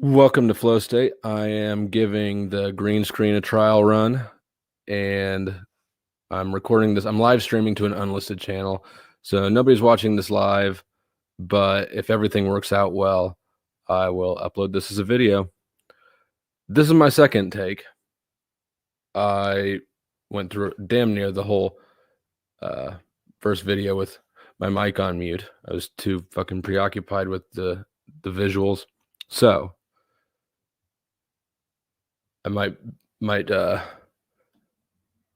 Welcome to Flow State. I am giving the green screen a trial run, and I'm recording this. I'm live streaming to an unlisted channel, so nobody's watching this live, but if everything works out well, I will upload this as a video. This is my second take. I went through damn near the whole first video with my mic on mute. I was too fucking preoccupied with the visuals. So I might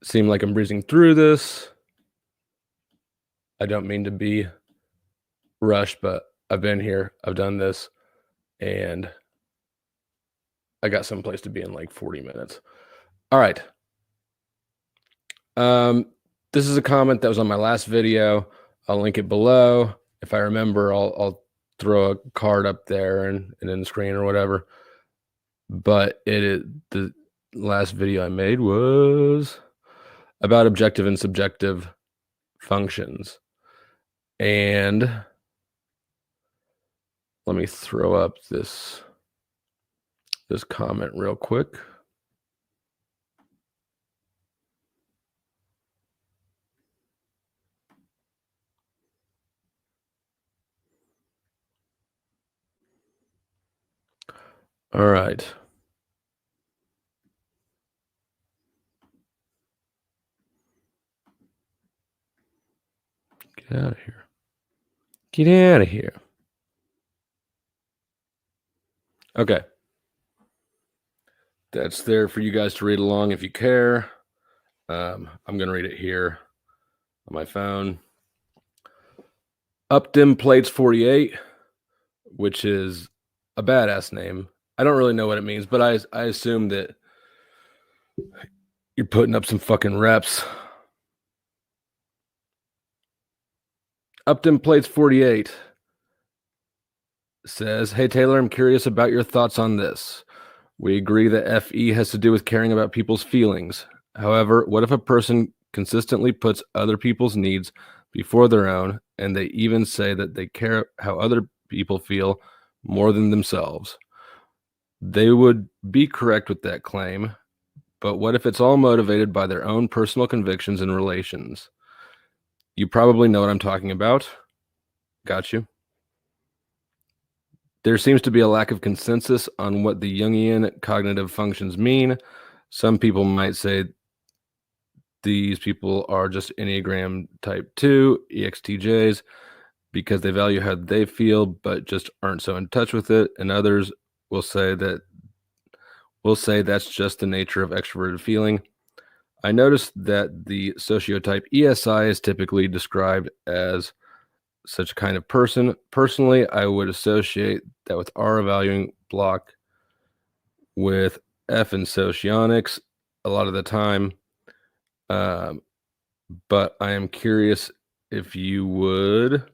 seem like I'm breezing through this. I don't mean to be rushed, but I've been here, I've done this, and I got someplace to be in like 40 minutes. All right. This is a comment that was on my last video. I'll link it below. If I remember, I'll throw a card up there and in the screen or whatever. But the last video I made was about objective and subjective functions. And let me throw up this comment real quick. All right. Get out of here. Get out of here. Okay. That's there for you guys to read along if you care. I'm going to read it here on my phone. Updim Plates 48, which is a badass name. I don't really know what it means, but I assume that you're putting up some fucking reps. Updim Plates 48 says, "Hey Taylor, I'm curious about your thoughts on this. We agree that FE has to do with caring about people's feelings. However, what if a person consistently puts other people's needs before their own, and they even say that they care how other people feel more than themselves? They would be correct with that claim, but what if it's all motivated by their own personal convictions and relations? You probably know what I'm talking about. Got you. There seems to be a lack of consensus on what the Jungian cognitive functions mean. Some people might say these people are just Enneagram type 2, EXTJs, because they value how they feel, but just aren't so in touch with it. And others will say that's just the nature of extroverted feeling. I noticed that the sociotype ESI is typically described as such a kind of person. Personally, I would associate that with R valuing block with F in socionics a lot of the time. But I am curious if you would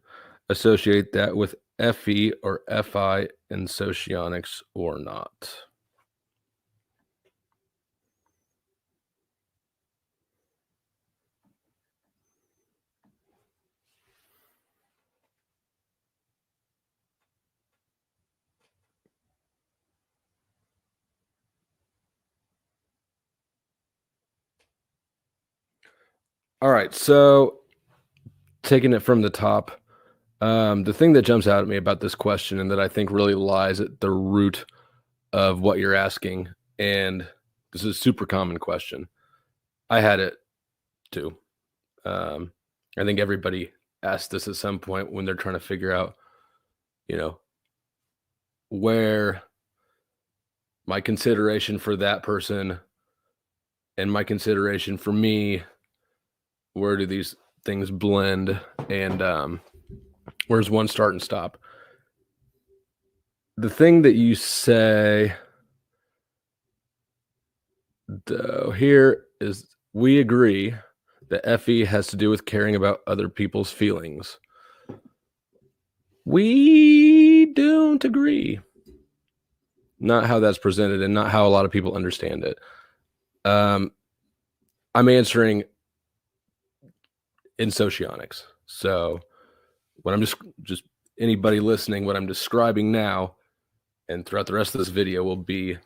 associate that with FE or FI in socionics or not. All right, so taking it from the top, the thing that jumps out at me about this question and that I think really lies at the root of what you're asking, and this is a super common question. I had it too. I think everybody asks this at some point when they're trying to figure out, where my consideration for that person and my consideration for me, where do these things blend, and where's one start and stop? The thing that you say though here is we agree that FE has to do with caring about other people's feelings. We don't agree. Not how that's presented and not how a lot of people understand it. I'm answering in socionics. So what I'm just anybody listening, what I'm describing now And throughout the rest of this video will be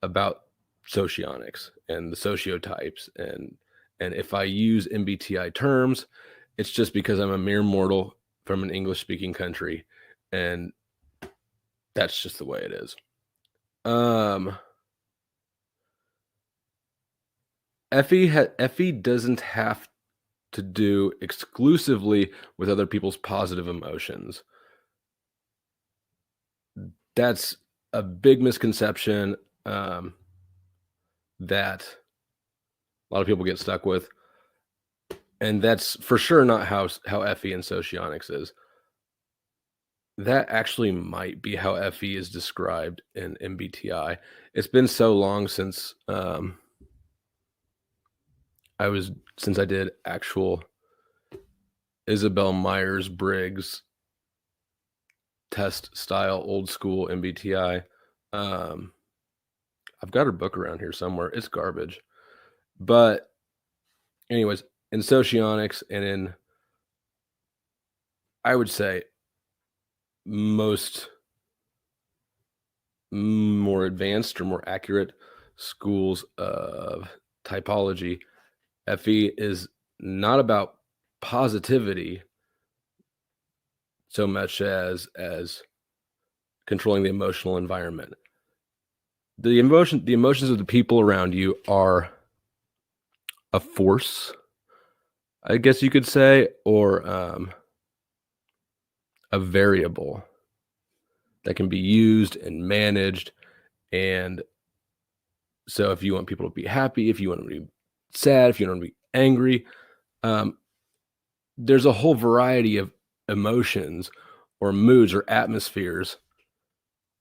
about socionics and the sociotypes. And if I use MBTI terms, it's just because I'm a mere mortal from an English-speaking country, and that's just the way it is. FE doesn't have to do exclusively with other people's positive emotions. That's a big misconception that a lot of people get stuck with, and that's for sure not how FE and socionics is. That actually might be how FE is described in MBTI. It's been so long since I did actual Isabel Myers-Briggs test style old school MBTI. I've got her book around here somewhere. It's garbage. But anyways, in socionics and in, I would say, most more advanced or more accurate schools of typology, FE is not about positivity so much as controlling the emotional environment. The emotions of the people around you are a force, I guess you could say, or a variable that can be used and managed. And so if you want people to be happy, if you want them to be sad, if you want them to be angry, there's a whole variety of emotions or moods or atmospheres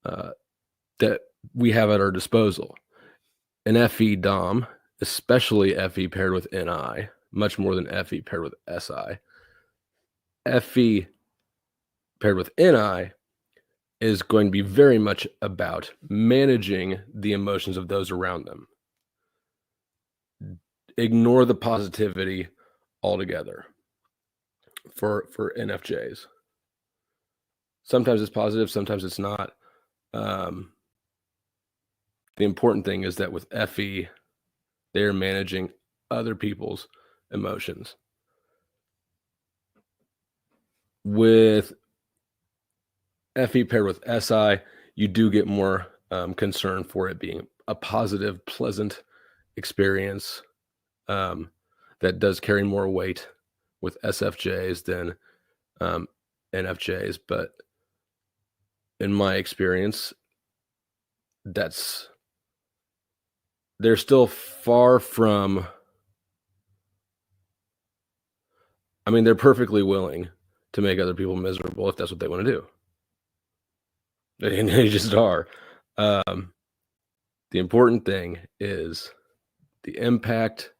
that we have at our disposal. An FE Dom, especially FE paired with NI, much more than FE paired with SI. FE paired with NI is going to be very much about managing the emotions of those around them. Ignore the positivity altogether for NFJs. Sometimes it's positive, sometimes it's not. The important thing is that with FE, they are managing other people's emotions. With FE paired with SI, you do get more concern for it being a positive, pleasant experience that does carry more weight with SFJs than NFJs. But in my experience, they're still far from, I mean, they're perfectly willing to make other people miserable if that's what they want to do. And they just are. The important thing is the impact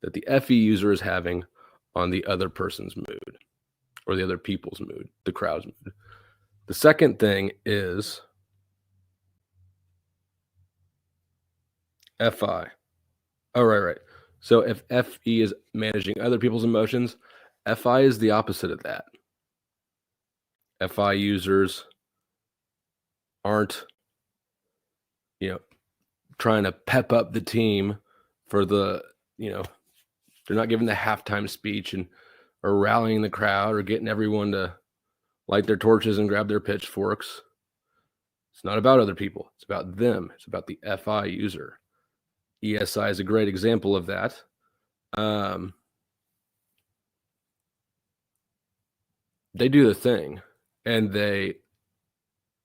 that the FE user is having on the other person's mood or the other people's mood, the crowd's mood. The second thing is FI. Oh, right. So if FE is managing other people's emotions, FI is the opposite of that. FI users aren't, trying to pep up the team for the, they're not giving the halftime speech or rallying the crowd or getting everyone to light their torches and grab their pitchforks. It's not about other people. It's about them. It's about the FI user. ESI is a great example of that. They do the thing, and they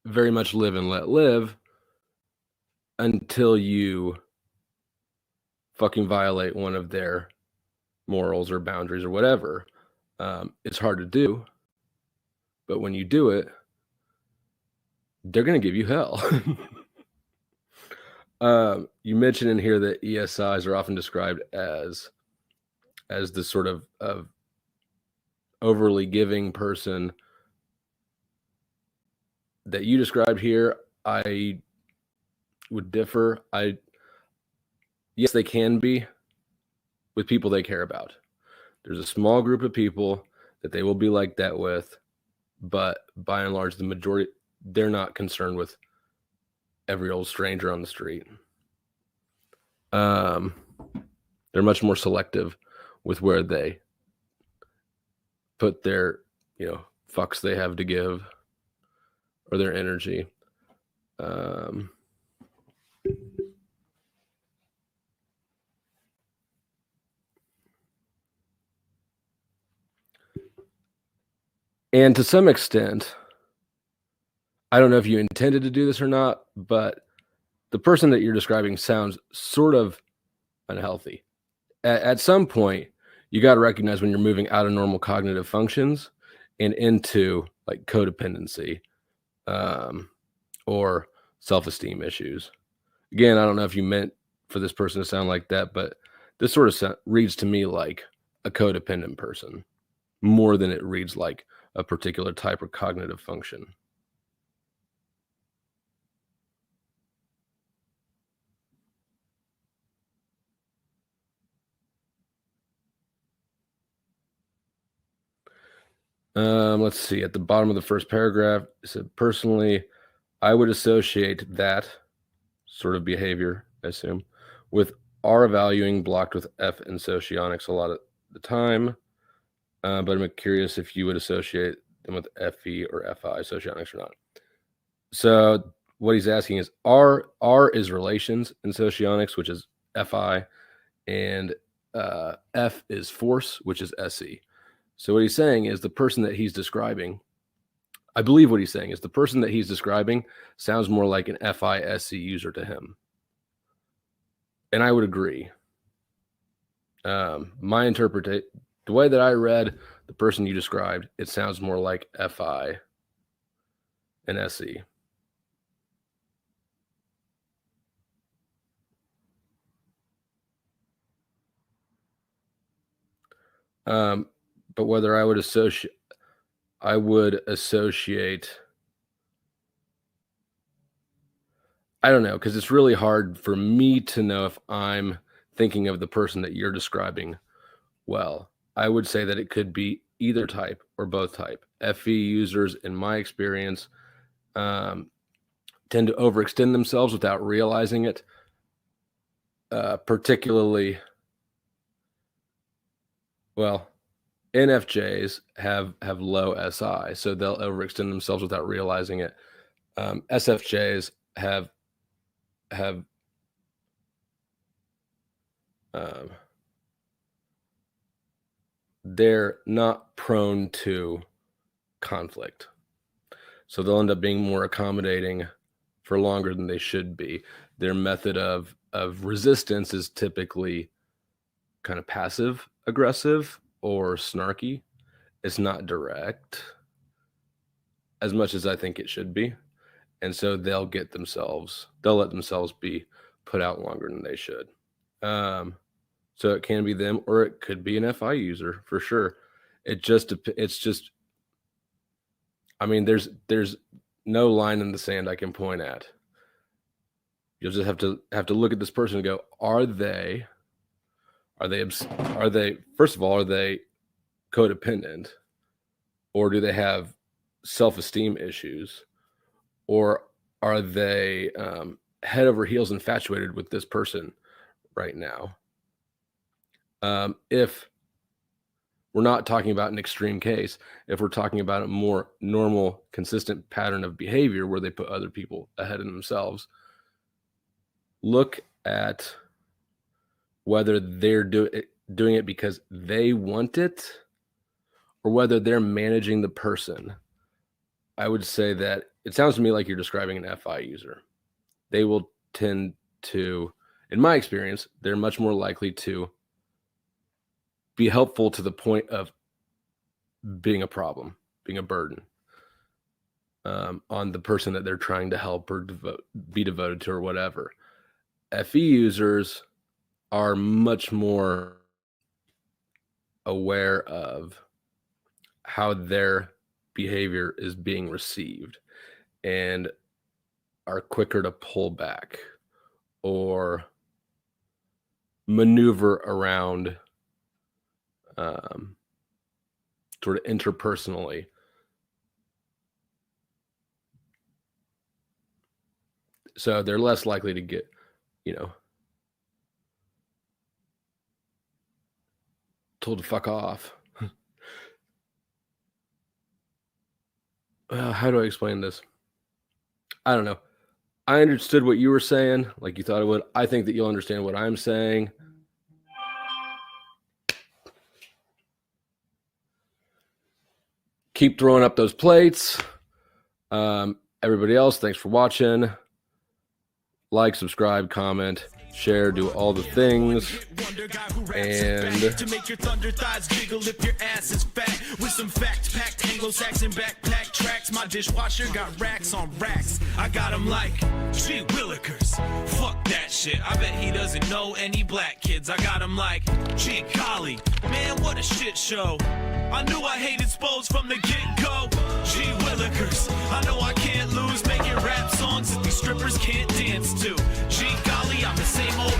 very much live and let live until you fucking violate one of their morals or boundaries or whatever. It's hard to do, but when you do it, they're going to give you hell. You mentioned in here that ESIs are often described as the sort of overly giving person that you described here. I would differ. Yes, they can be with people they care about. There's a small group of people that they will be like that with, but by and large, the they're not concerned with every old stranger on the street. They're much more selective with where they put their, fucks they have to give or their energy. And to some extent, I don't know if you intended to do this or not, but the person that you're describing sounds sort of unhealthy. At some point, you got to recognize when you're moving out of normal cognitive functions and into like codependency or self-esteem issues. Again, I don't know if you meant for this person to sound like that, but this sort of reads to me like a codependent person more than it reads like a particular type of cognitive function. Let's see. At the bottom of the first paragraph, it said, personally, I would associate that sort of behavior, I assume, with R valuing blocked with F in socionics a lot of the time. But I'm curious if you would associate them with FE or FI, socionics or not. So what he's asking is R is relations in socionics, which is FI, and F is force, which is SE. So what he's saying is the person that he's describing, I believe what he's saying is the person that he's describing sounds more like an FISC user to him. And I would agree. My interpretation, the way that I read the person you described, it sounds more like FI and SE. But whether I would associate, I don't know, because it's really hard for me to know if I'm thinking of the person that you're describing well. I would say that it could be either type or both type. FE users, in my experience, tend to overextend themselves without realizing it, particularly, well, NFJs have low SI, so they'll overextend themselves without realizing it. SFJs have they're not prone to conflict, so they'll end up being more accommodating for longer than they should be. Their method of resistance is typically kind of passive aggressive or snarky. It's not direct as much as I think it should be. And so they'll let themselves be put out longer than they should. So it can be them, or it could be an FI user for sure. I mean, there's no line in the sand I can point at. You'll just have to look at this person and go, are they first of all, are they codependent, or do they have self-esteem issues, or are they head over heels infatuated with this person right now? If we're not talking about an extreme case, if we're talking about a more normal, consistent pattern of behavior where they put other people ahead of themselves, look at whether they're doing it because they want it or whether they're managing the person. I would say that it sounds to me like you're describing an FI user. They will tend to, in my experience, they're much more likely to be helpful to the point of being a problem, being a burden on the person that they're trying to help or be devoted to or whatever. FE users are much more aware of how their behavior is being received and are quicker to pull back or maneuver around sort of interpersonally So they're less likely to get, told to fuck off. How do I explain this? I don't know. I understood what you were saying, like you thought it would. I think that you'll understand what I'm saying. Keep throwing up those plates. Everybody else, thanks for watching. Like, subscribe, comment, share, do all the things. And to make your thunder thighs jiggle if your ass is fat with some fact-packed Anglo-Saxon backpack tracks. My dishwasher got racks on racks. I got him like G Willikers. Fuck that shit. I bet he doesn't know any black kids. I got him like G Golly. Man, what a shit show. I knew I hated Spose from the get-go. G Willikers. I know I can't lose making rap songs that these strippers can't dance to. G Golly, I'm the same old